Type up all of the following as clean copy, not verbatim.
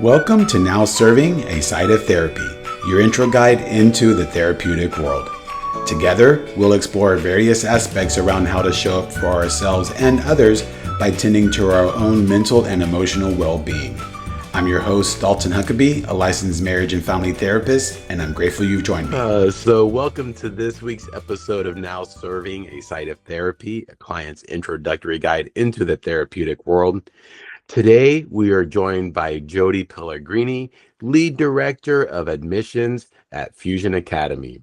Welcome to Now Serving, a Side of Therapy, your intro guide into the therapeutic world. Together, we'll explore various aspects around how to show up for ourselves and others by tending to our own mental and emotional well-being. I'm your host, Dalton Huckaby, a licensed marriage and family therapist, and I'm grateful you've joined me. So welcome to this week's episode of Now Serving, a Side of Therapy, a client's introductory guide into the therapeutic world. Today, we are joined by Jody Pellegrini, Lead Director of Admissions at Fusion Academy.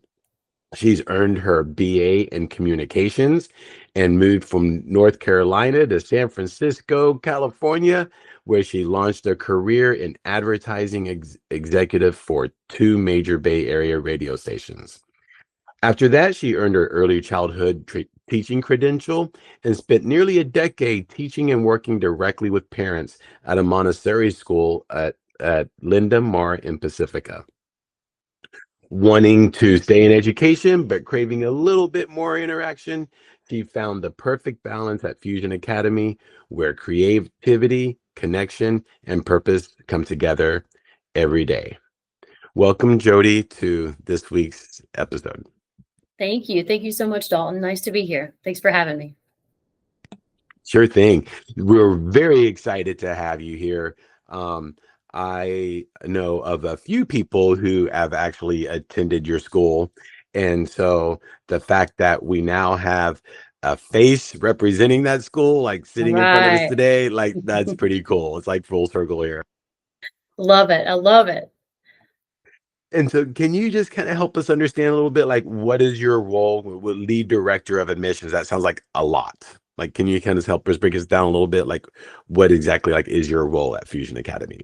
She's earned her BA in Communications and moved from North Carolina to San Francisco, California, where she launched a career in advertising executive for two major Bay Area radio stations. After that, she earned her early childhood teaching credential and spent nearly a decade teaching and working directly with parents at a Montessori school at Linda Mar in Pacifica. Wanting to stay in education, but craving a little bit more interaction, she found the perfect balance at Fusion Academy, where creativity, connection, and purpose come together every day. Welcome, Jody, to this week's episode. Thank you. Thank you so much, Dalton. Nice to be here. Thanks for having me. Sure thing. We're very excited to have you here. I know of a few people who have actually attended your school. And so the fact that we now have a face representing that school, like sitting in front of us today, like that's pretty cool. It's like full circle here. Love it. I love it. And so can you just kind of help us understand a little bit, like, what is your role with Lead Director of Admissions? That sounds like a lot. Like, can you kind of help us break us down a little bit? Like, what exactly is your role at Fusion Academy?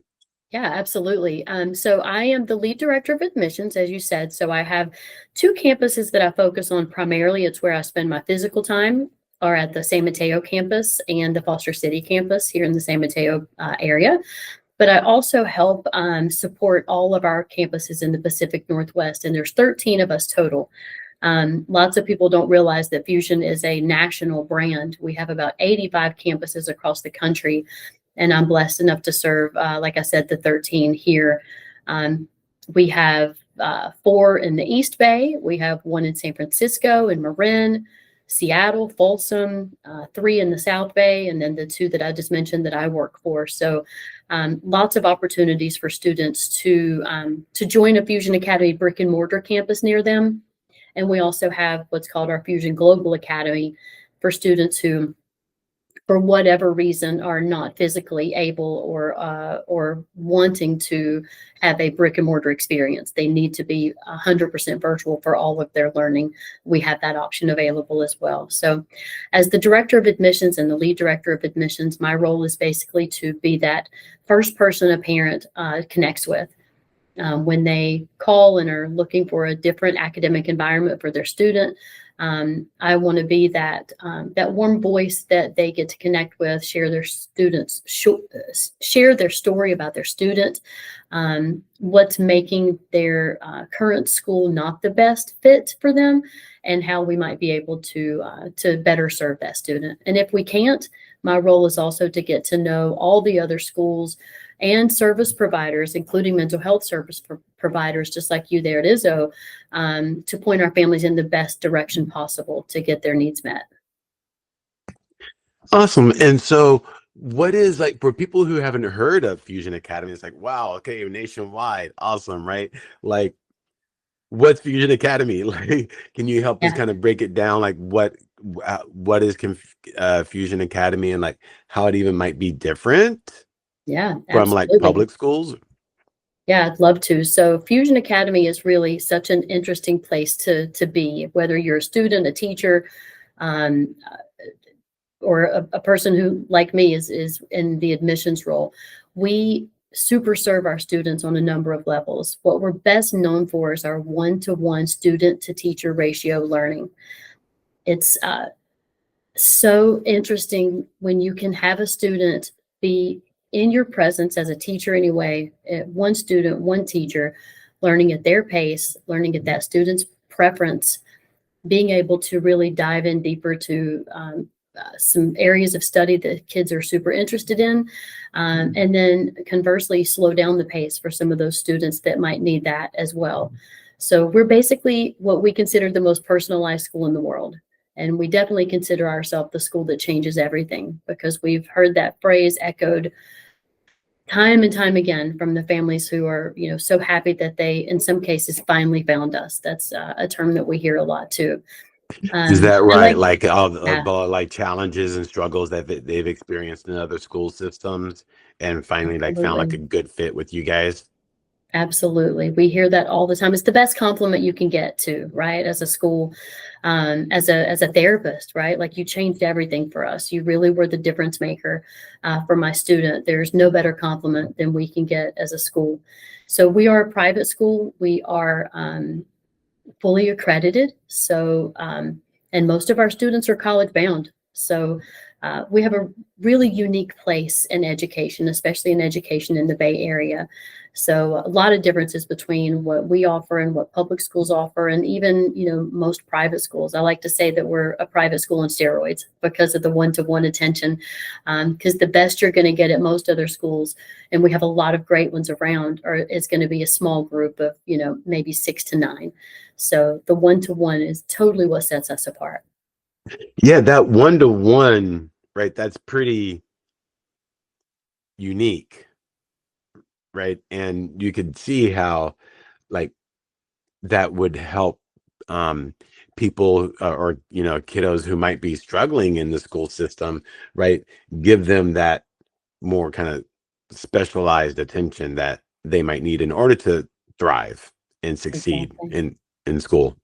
Yeah, absolutely. So I am the Lead Director of Admissions, as you said. So I have two campuses that I focus on primarily. It's where I spend my physical time, are at the San Mateo campus and the Foster City campus here in the San Mateo area. But I also help support all of our campuses in the Pacific Northwest, and there's 13 of us total. Lots of people don't realize that Fusion is a national brand. We have about 85 campuses across the country, and I'm blessed enough to serve, like I said, the 13 here. We have 4 in the East Bay. We have 1 in San Francisco, in Marin, Seattle, Folsom, 3 in the South Bay, and then the 2 that I just mentioned that I work for. So lots of opportunities for students to join a Fusion Academy brick and mortar campus near them. And we also have what's called our Fusion Global Academy for students who, for whatever reason, are not physically able or wanting to have a brick and mortar experience. They need to be 100% virtual for all of their learning. We have that option available as well. So as the Director of Admissions and the Lead Director of Admissions, my role is basically to be that first person a parent connects with. When they call and are looking for a different academic environment for their student, I want to be that warm voice that they get to connect with, share their story about their student, what's making their current school not the best fit for them, and how we might be able to better serve that student. And if we can't, my role is also to get to know all the other schools and service providers, including mental health service providers, just like you there at Izzo, to point our families in the best direction possible to get their needs met. Awesome. And so what is, like, for people who haven't heard of Fusion Academy, it's like, wow, okay, nationwide. Awesome, right? Like, what's Fusion Academy? Like, can you help us kind of break it down? Like, what is Fusion Academy, and like how it even might be different? Yeah, from like public schools? Yeah, I'd love to. So Fusion Academy is really such an interesting place to be, whether you're a student, a teacher, or a person who, like me, is in the admissions role. We super serve our students on a number of levels. What we're best known for is our one-to-one student-to-teacher ratio learning. It's so interesting when you can have a student be in your presence as a teacher anyway, one student, one teacher, learning at their pace, learning at that student's preference, being able to really dive in deeper to some areas of study that kids are super interested in, and then conversely slow down the pace for some of those students that might need that as well. So we're basically what we consider the most personalized school in the world. And we definitely consider ourselves the school that changes everything, because we've heard that phrase echoed time and time again from the families who are, so happy that they, in some cases, finally found us. That's a term that we hear a lot too. Is that right? Like, Like all yeah, the like challenges and struggles that they've experienced in other school systems, and finally like found like a absolutely. good fit with you guys. Absolutely. We hear that all the time. It's the best compliment you can get to, right? As a school, as a therapist, right? Like, you changed everything for us. You really were the difference maker for my student. There's no better compliment than we can get as a school. So we are a private school. We are fully accredited. So, and most of our students are college bound. So we have a really unique place in education, especially in education in the Bay Area. So a lot of differences between what we offer and what public schools offer, and even, most private schools. I like to say that we're a private school on steroids because of the one-to-one attention, because the best you're going to get at most other schools, and we have a lot of great ones around, is going to be a small group of, maybe 6 to 9. So the one-to-one is totally what sets us apart. Yeah, that one-to-one, right? That's pretty unique, right? And you could see how like that would help people or kiddos who might be struggling in the school system, right? Give them that more kind of specialized attention that they might need in order to thrive and succeed Exactly. in school.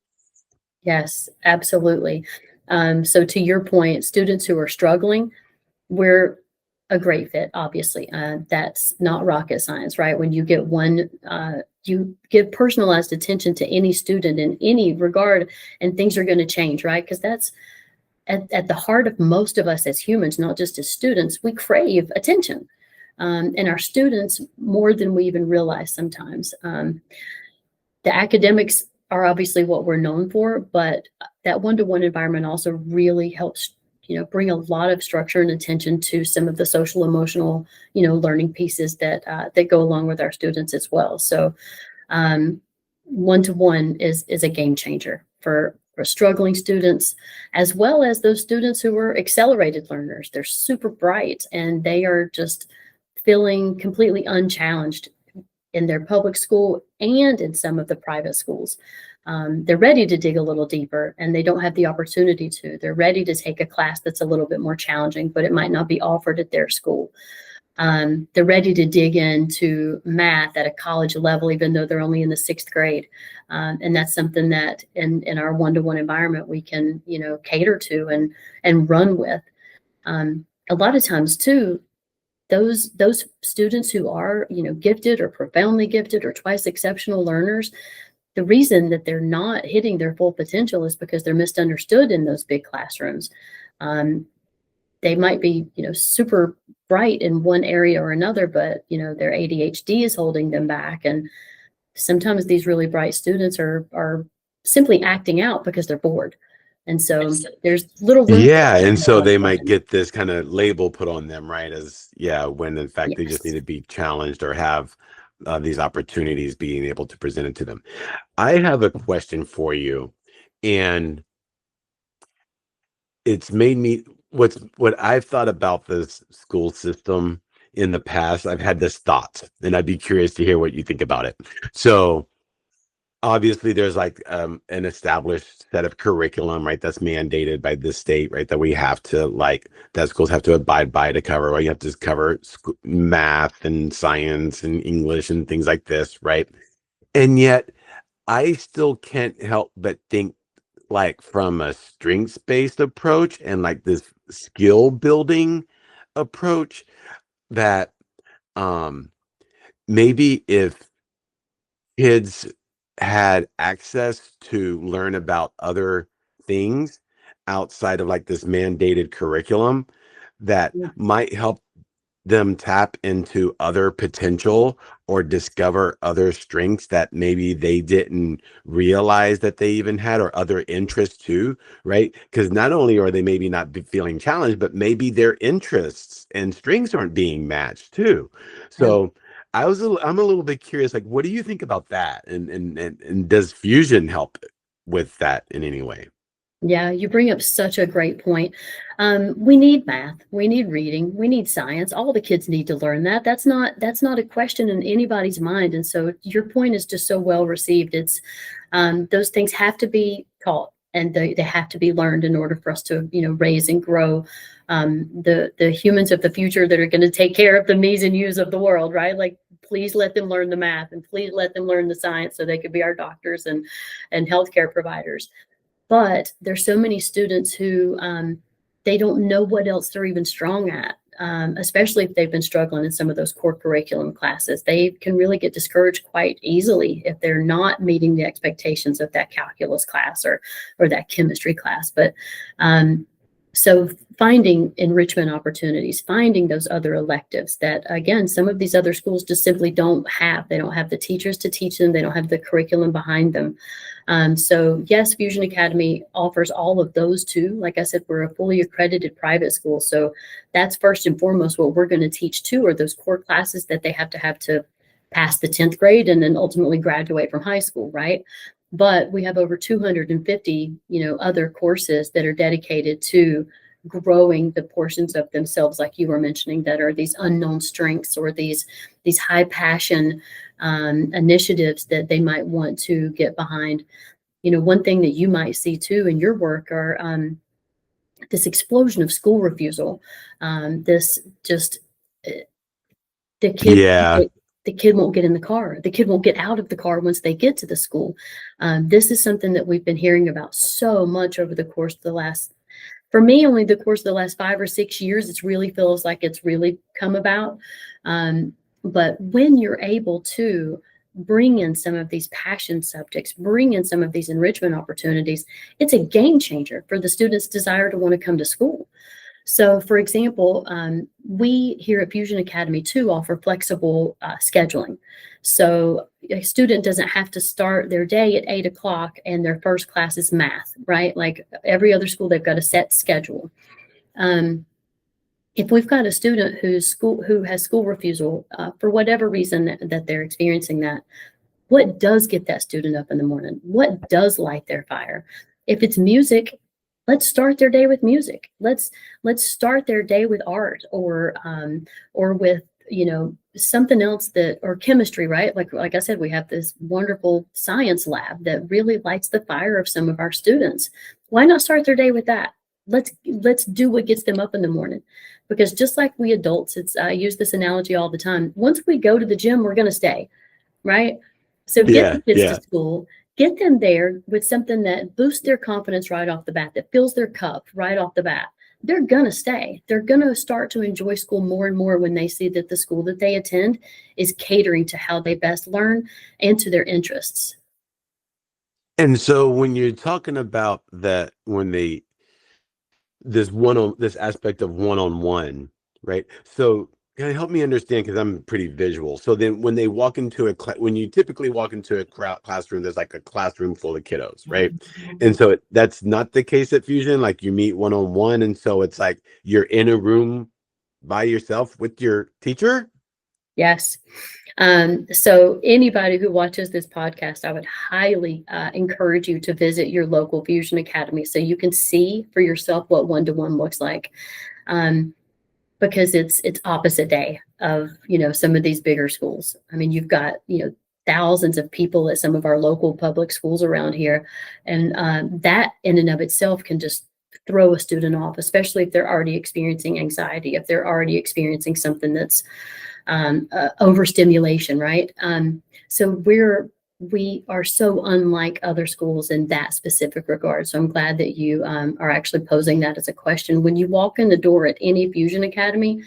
Yes, absolutely. So to your point, students who are struggling, we're a great fit, obviously. That's not rocket science, right? When you get you give personalized attention to any student in any regard, and things are going to change, right? Because that's at the heart of most of us as humans, not just as students. We crave attention, and our students more than we even realize sometimes. The academics are obviously what we're known for, but that one-to-one environment also really helps, bring a lot of structure and attention to some of the social emotional, learning pieces that go along with our students as well. So one-to-one is a game changer for struggling students, as well as those students who are accelerated learners. They're super bright and they are just feeling completely unchallenged in their public school and in some of the private schools. They're ready to dig a little deeper and they don't have the opportunity to. They're ready to take a class that's a little bit more challenging, but it might not be offered at their school. They're ready to dig into math at a college level, even though they're only in the 6th grade. And that's something that in our one-to-one environment, we can, cater to and run with. A lot of times too, those students who are, gifted or profoundly gifted or twice exceptional learners, the reason that they're not hitting their full potential is because they're misunderstood in those big classrooms. They might be, super bright in one area or another, but, their ADHD is holding them back. And sometimes these really bright students are simply acting out because they're bored. And so there's little room for Yeah, that and in a so lot of they might settings. get this kind of label put on them, right? As when in fact they just need Yes. to be challenged or have these opportunities being able to present it to them. I have a question for you, and it's made me what I've thought about this school system in the past. I've had this thought, and I'd be curious to hear what you think about it. So obviously there's like an established set of curriculum, right? That's mandated by the state, right? That we have to that schools have to abide by to cover, right? You have to cover math and science and English and things like this, right? And yet I still can't help but think like from a strengths-based approach and like this skill building approach that um maybe if kids had access to learn about other things outside of like this mandated curriculum, that Yeah. might help them tap into other potential or discover other strengths that maybe they didn't realize that they even had, or other interests too, right? Because not only are they maybe not feeling challenged, but maybe their interests and strengths aren't being matched too. Yeah. So I'm a little bit curious, like, what do you think about that? And does fusion help with that in any way? Yeah, you bring up such a great point. We need math, we need reading, we need science. All the kids need to learn that. That's not a question in anybody's mind. And so your point is just so well received. It's those things have to be taught, and they have to be learned in order for us to, raise and grow the humans of the future that are going to take care of the me's and you's of the world, right? Like, please let them learn the math, and please let them learn the science so they could be our doctors and healthcare providers. But there's so many students who they don't know what else they're even strong at, especially if they've been struggling in some of those core curriculum classes. They can really get discouraged quite easily if they're not meeting the expectations of that calculus class or that chemistry class. But so finding enrichment opportunities, finding those other electives that, again, some of these other schools just simply don't have. They don't have the teachers to teach them. They don't have the curriculum behind them. So yes, Fusion Academy offers all of those too. Like I said, we're a fully accredited private school. So that's first and foremost what we're going to teach too, are those core classes that they have to pass the 10th grade and then ultimately graduate from high school, right? But we have over 250, other courses that are dedicated to growing the portions of themselves, like you were mentioning, that are these unknown strengths or these high passion initiatives that they might want to get behind. One thing that you might see too in your work are this explosion of school refusal. This just the kid Yeah. the kid won't get in the car. The kid won't get out of the car once they get to the school. This is something that we've been hearing about so much over the course of the last, for me, only the course of the last 5 or 6 years. It really feels like it's really come about. But when you're able to bring in some of these passion subjects, bring in some of these enrichment opportunities, it's a game changer for the students' desire to want to come to school. So, for example, we here at Fusion Academy too offer flexible scheduling. So a student doesn't have to start their day at 8 o'clock and their first class is math, right? Like every other school, they've got a set schedule. If we've got a student who has school refusal for whatever reason that they're experiencing that, what does get that student up in the morning? What does light their fire? If it's music, let's start their day with music. Let's start their day with art or with something else or chemistry, right? Like I said, we have this wonderful science lab that really lights the fire of some of our students. Why not start their day with that? Let's do what gets them up in the morning, because just like we adults, I use this analogy all the time. Once we go to the gym, we're going to stay, right? So get the kids to school, get them there with something that boosts their confidence right off the bat, that fills their cup right off the bat. They're going to stay. They're going to start to enjoy school more and more when they see that the school that they attend is catering to how they best learn and to their interests. And so when you're talking about that, this aspect of one-on-one, right? So can you help me understand, because I'm pretty visual. So then when they walk into when you typically walk into a classroom, there's like a classroom full of kiddos, right? And so that's not the case at Fusion. Like you meet one-on-one, and so it's like you're in a room by yourself with your teacher. Yes. So anybody who watches this podcast, I would highly encourage you to visit your local Fusion Academy so you can see for yourself what one-to-one looks like. Because it's opposite day of, some of these bigger schools. I mean, you've got, thousands of people at some of our local public schools around here. And that in and of itself can just throw a student off, especially if they're already experiencing anxiety, if they're already experiencing something that's overstimulation, right? So we are so unlike other schools in that specific regard. So I'm glad that you are actually posing that as a question. When you walk in the door at any Fusion Academy,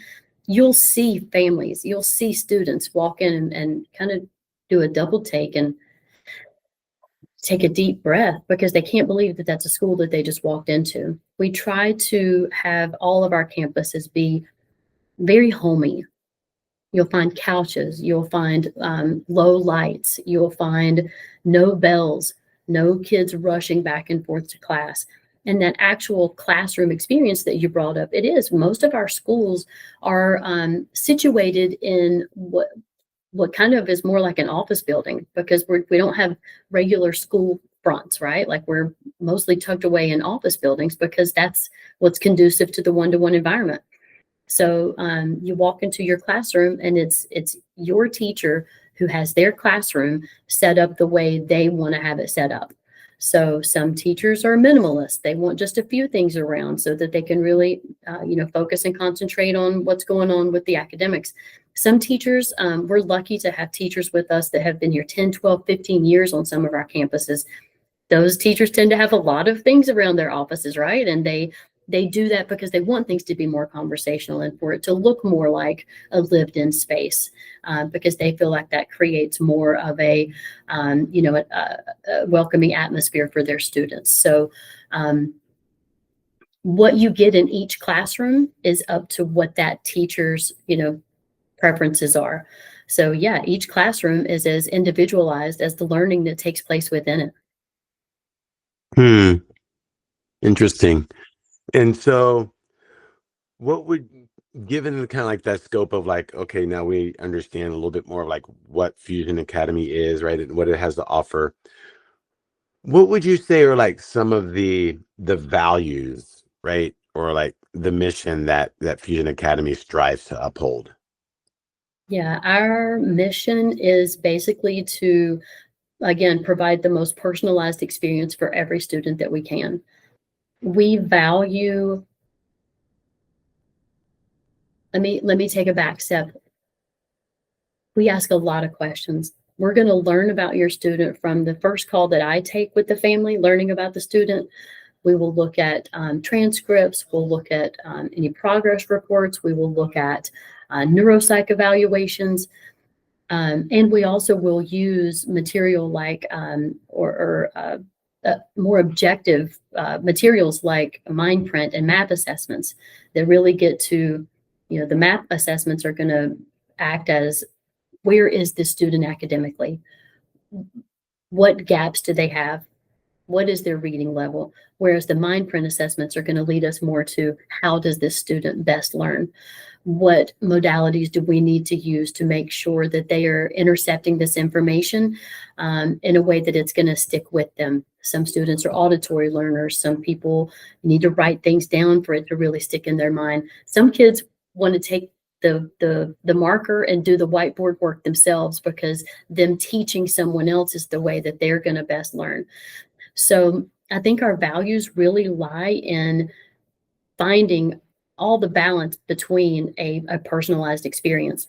you'll see families, you'll see students walk in and kind of do a double take and take a deep breath because they can't believe that that's a school that they just walked into. We try to have all of our campuses be very homey. You'll find couches, you'll find low lights, you'll find no bells, no kids rushing back and forth to class. And that actual classroom experience that you brought up, it is. Most of our schools are situated in what kind of is more like an office building, because we don't have regular school fronts, right? Like we're mostly tucked away in office buildings because that's what's conducive to the one-to-one environment. So you walk into your classroom and it's your teacher who has their classroom set up the way they want to have it set up. So some teachers are minimalist. They want just a few things around so that they can really, focus and concentrate on what's going on with the academics. Some teachers, we're lucky to have teachers with us that have been here 10, 12, 15 years on some of our campuses. Those teachers tend to have a lot of things around their offices, right? And they do that because they want things to be more conversational and for it to look more like a lived-in space, because they feel like that creates more of a welcoming atmosphere for their students. So what you get in each classroom is up to what that teacher's preferences are. So yeah, each classroom is as individualized as the learning that takes place within it. Interesting. And so what would, given the kind of like that scope of like, okay, now we understand a little bit more of like what Fusion Academy is, right, and what it has to offer, what would you say are like some of the values, right, or like the mission that Fusion Academy strives to uphold? Yeah, our mission is basically to, again, provide the most personalized experience for every student that we can. We value, let me take a back step. We ask a lot of questions. We're going to learn about your student from the first call that I take with the family, learning about the student. We will look at transcripts. We'll look at any progress reports. We will look at neuropsych evaluations. And we also will use material like more objective materials like mind print and map assessments that really get to, the map assessments are going to act as, where is the student academically? What gaps do they have? What is their reading level? Whereas the mind print assessments are going to lead us more to, how does this student best learn? What modalities do we need to use to make sure that they are intercepting this information in a way that it's going to stick with them? Some students are auditory learners. Some people need to write things down for it to really stick in their mind. Some kids want to take the marker and do the whiteboard work themselves, because them teaching someone else is the way that they're going to best learn. So I think our values really lie in finding all the balance between a personalized experience,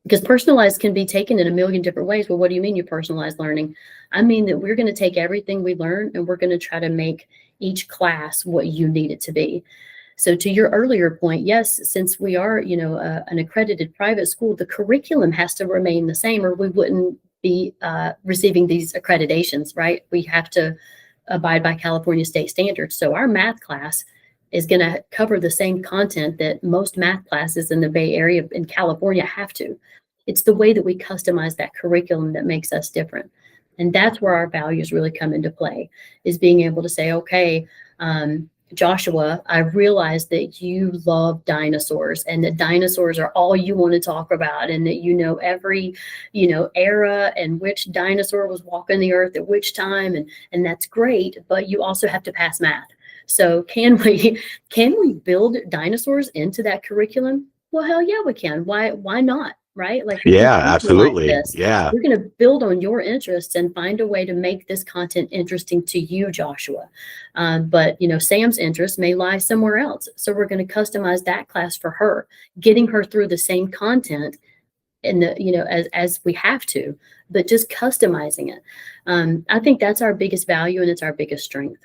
because personalized can be taken in a million different ways. Well, what do you mean you personalize learning? I mean that we're going to take everything we learn and we're going to try to make each class what you need it to be. So to your earlier point, yes, since we are, an accredited private school, the curriculum has to remain the same, or we wouldn't be receiving these accreditations, right? We have to abide by California state standards. So our math class is going to cover the same content that most math classes in the Bay Area in California have to. It's the way that we customize that curriculum that makes us different. And that's where our values really come into play, is being able to say, okay, Joshua, I realize that you love dinosaurs and that dinosaurs are all you want to talk about, and that every era and which dinosaur was walking the earth at which time, and that's great, but you also have to pass math. So can we build dinosaurs into that curriculum? Well, hell yeah, we can. Why not? Right? Like, we can absolutely. this. Yeah. We're going to build on your interests and find a way to make this content interesting to you, Joshua. But Sam's interest may lie somewhere else. So we're going to customize that class for her, getting her through the same content as we have to, but just customizing it. I think that's our biggest value and it's our biggest strength.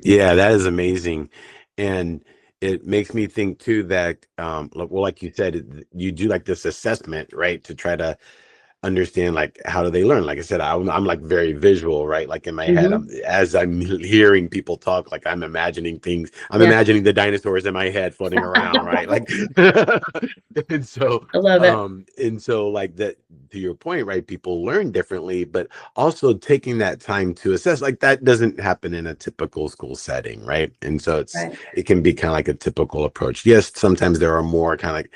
Yeah, that is amazing. And it makes me think too that, like you said, you do like this assessment, right, to try to understand like how do they learn. Like I said, I'm like very visual, right? Like in my head, Mm-hmm. as I'm hearing people talk, like I'm imagining things. I'm Yeah. imagining the dinosaurs in my head floating around, right? Like, and so I love it. like that, to your point, right? People learn differently, but also taking that time to assess, like that doesn't happen in a typical school setting, right? And so Right. it can be kind of like a typical approach. Yes, sometimes there are more kind of like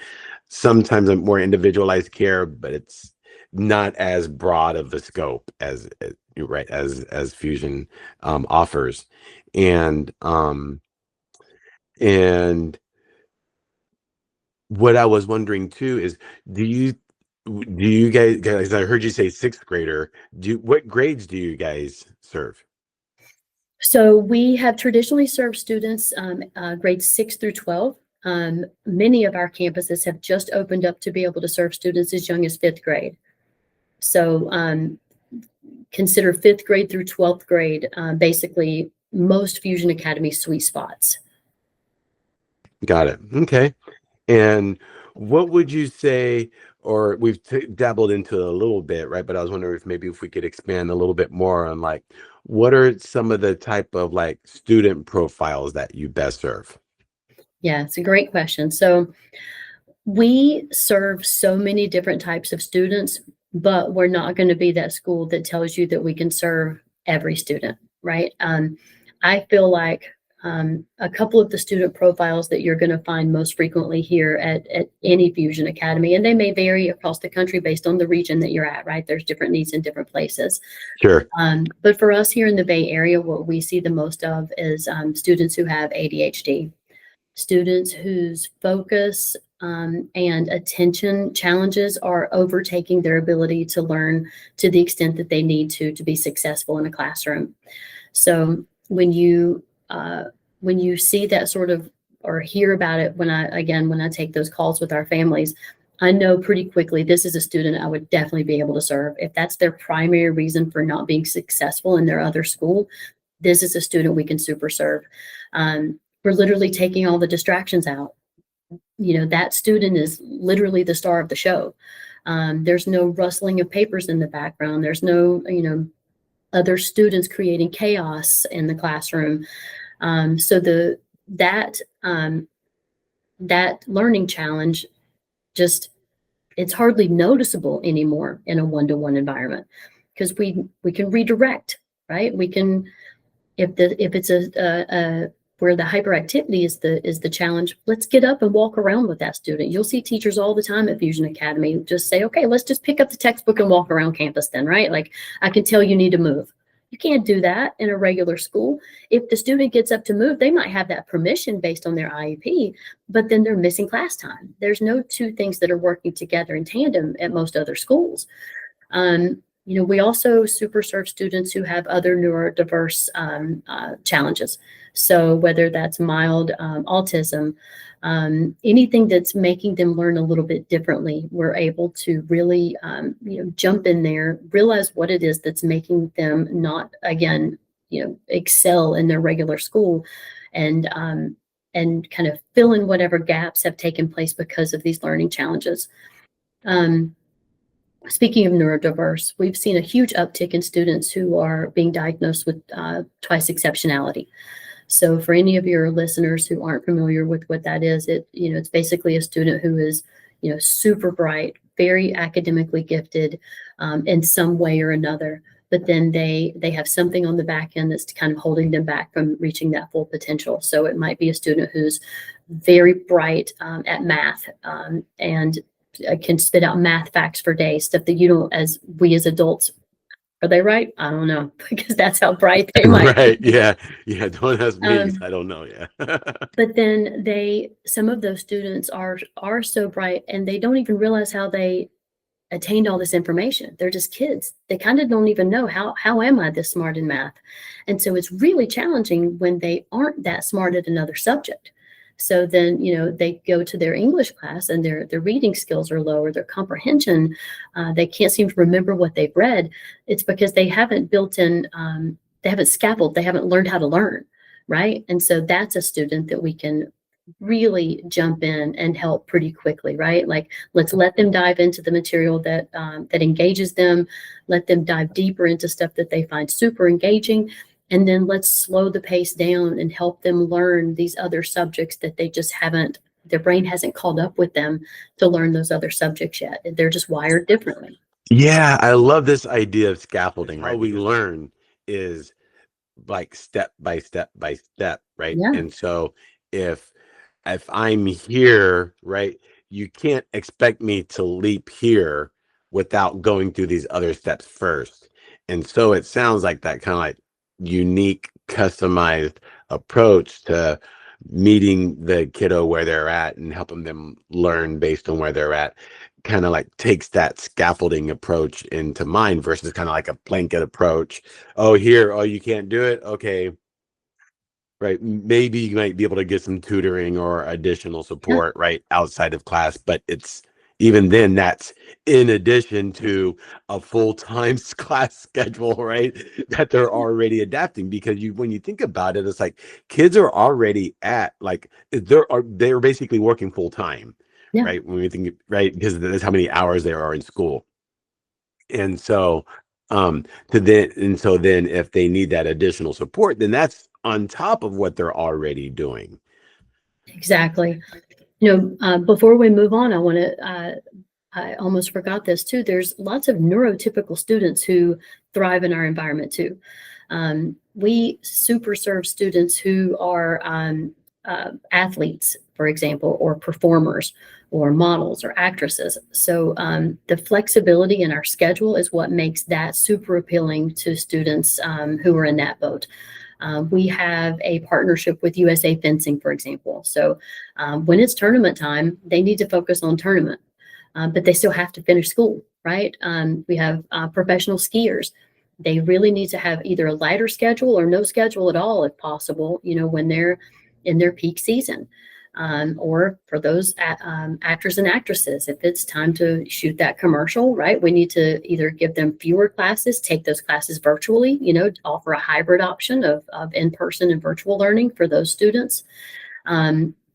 sometimes a more individualized care, but it's not as broad of a scope as you're right, as Fusion offers. And and what I was wondering too is, do you guys, I heard you say sixth grader, what grades do you guys serve? So we have traditionally served students grades 6 through 12. Many of our campuses have just opened up to be able to serve students as young as fifth grade. So consider fifth grade through 12th grade basically most Fusion Academy sweet spots. Got it. Okay. And what would you say, or we've dabbled into it a little bit, right? But I was wondering if we could expand a little bit more on like, what are some of the type of like student profiles that you best serve? Yeah, it's a great question. So we serve so many different types of students, but we're not going to be that school that tells you that we can serve every student, right? I feel like a couple of the student profiles that you're going to find most frequently here at any Fusion Academy, and they may vary across the country based on the region that you're at, right? There's different needs in different places. Sure. But for us here in the Bay Area, what we see the most of is students who have ADHD, students whose focus and attention challenges are overtaking their ability to learn to the extent that they need to be successful in a classroom. So when you see that sort of, or hear about it, when I take those calls with our families, I know pretty quickly this is a student I would definitely be able to serve. If that's their primary reason for not being successful in their other school, this is a student we can super serve. We're literally taking all the distractions out. That student is literally the star of the show. There's no rustling of papers in the background. There's no, other students creating chaos in the classroom. So that learning challenge, just, it's hardly noticeable anymore in a one-to-one environment because we can redirect, right? We can, if it's a where the hyperactivity is the challenge, let's get up and walk around with that student. You'll see teachers all the time at Fusion Academy just say, okay, let's just pick up the textbook and walk around campus then, right? Like, I can tell you need to move. You can't do that in a regular school. If the student gets up to move, they might have that permission based on their IEP, but then they're missing class time. There's no two things that are working together in tandem at most other schools. We also super serve students who have other neurodiverse challenges. So whether that's mild autism, anything that's making them learn a little bit differently, we're able to really, jump in there, realize what it is that's making them not, again, excel in their regular school, and kind of fill in whatever gaps have taken place because of these learning challenges. Speaking of neurodiverse, we've seen a huge uptick in students who are being diagnosed with twice exceptionality. So for any of your listeners who aren't familiar with what that is, it's basically a student who is, super bright, very academically gifted in some way or another, but then they have something on the back end that's kind of holding them back from reaching that full potential. So it might be a student who's very bright at math and can spit out math facts for days, stuff that you don't, as we as adults, are they right? I don't know, because that's how bright they might Right. be. Yeah. Don't ask me. I don't know. Yeah. But then some of those students are so bright and they don't even realize how they attained all this information. They're just kids. They kind of don't even know how am I this smart in math? And so it's really challenging when they aren't that smart at another subject. So then, they go to their English class and their reading skills are lower, their comprehension, they can't seem to remember what they've read. It's because they haven't built in, they haven't scaffolded, they haven't learned how to learn, right? And so that's a student that we can really jump in and help pretty quickly, right? Like, let's let them dive into the material that engages them. Let them dive deeper into stuff that they find super engaging. And then let's slow the pace down and help them learn these other subjects that they just haven't, their brain hasn't caught up with them to learn those other subjects yet. They're just wired differently. Yeah, I love this idea of scaffolding, right? How we learn is like step by step by step, right? Yeah. And so if I'm here, right, you can't expect me to leap here without going through these other steps first. And so it sounds like that kind of like unique, customized approach to meeting the kiddo where they're at and helping them learn based on where they're at kind of like takes that scaffolding approach into mind versus kind of like a blanket approach. Oh, here, oh, you can't do it. Okay. Right. Maybe you might be able to get some tutoring or additional support, right, outside of class. But it's even then, that's in addition to a full-time class schedule, right, that they're already adapting. Because when you think about it, it's like kids are already at like they're basically working full time, right? When we think, right, because that's how many hours there are in school. And so then if they need that additional support, then that's on top of what they're already doing. Exactly. Before we move on, I almost forgot this too. There's lots of neurotypical students who thrive in our environment too. We super serve students who are athletes, for example, or performers or models or actresses. So the flexibility in our schedule is what makes that super appealing to students who are in that boat. We have a partnership with USA Fencing, for example. So when it's tournament time, they need to focus on tournament, but they still have to finish school, right? We have professional skiers. They really need to have either a lighter schedule or no schedule at all, if possible, when they're in their peak season. Or for those actors and actresses, if it's time to shoot that commercial, right, we need to either give them fewer classes, take those classes virtually, offer a hybrid option of in-person and virtual learning for those students.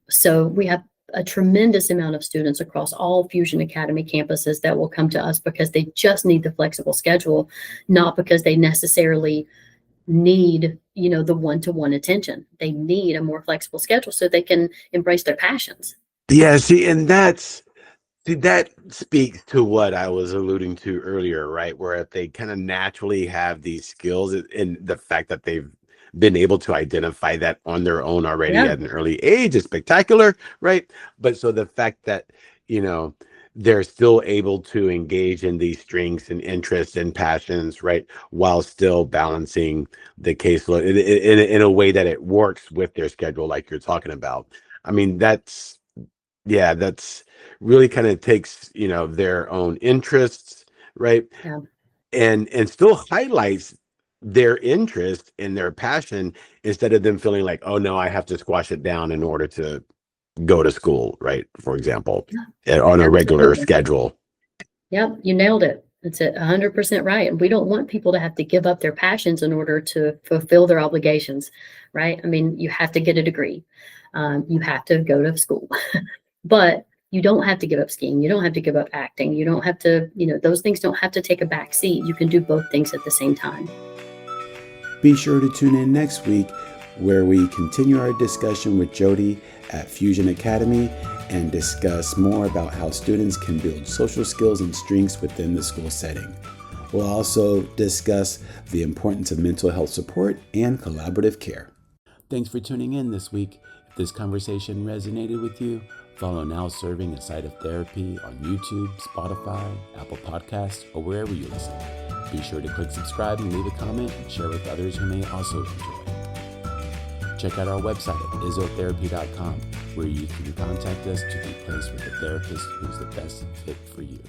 So we have a tremendous amount of students across all Fusion Academy campuses that will come to us because they just need the flexible schedule, not because they necessarily need the one-to-one attention. They need a more flexible schedule so they can embrace their passions. Yeah, that speaks to what I was alluding to earlier, right? Where if they kind of naturally have these skills and the fact that they've been able to identify that on their own already at an early age is spectacular, right? But so the fact that they're still able to engage in these strengths and interests and passions, right, while still balancing the caseload in a way that it works with their schedule, like you're talking about. I mean, that's really kind of takes their own interests, right, and still highlights their interest and their passion instead of them feeling like, oh no, I have to squash it down in order to go to school, right, for example, on a regular schedule. Yep, you nailed it. It's 100% right. And we don't want people to have to give up their passions in order to fulfill their obligations, right? I mean, you have to get a degree. You have to go to school. But you don't have to give up skiing. You don't have to give up acting. You don't have to, those things don't have to take a back seat. You can do both things at the same time. Be sure to tune in next week where we continue our discussion with Jody at Fusion Academy and discuss more about how students can build social skills and strengths within the school setting. We'll also discuss the importance of mental health support and collaborative care. Thanks for tuning in this week. If this conversation resonated with you, follow Now Serving a Side of Therapy on YouTube, Spotify, Apple Podcasts, or wherever you listen. Be sure to click subscribe and leave a comment and share with others who may also enjoy. Check out our website at izotherapy.com, where you can contact us to be placed with a therapist who's the best fit for you.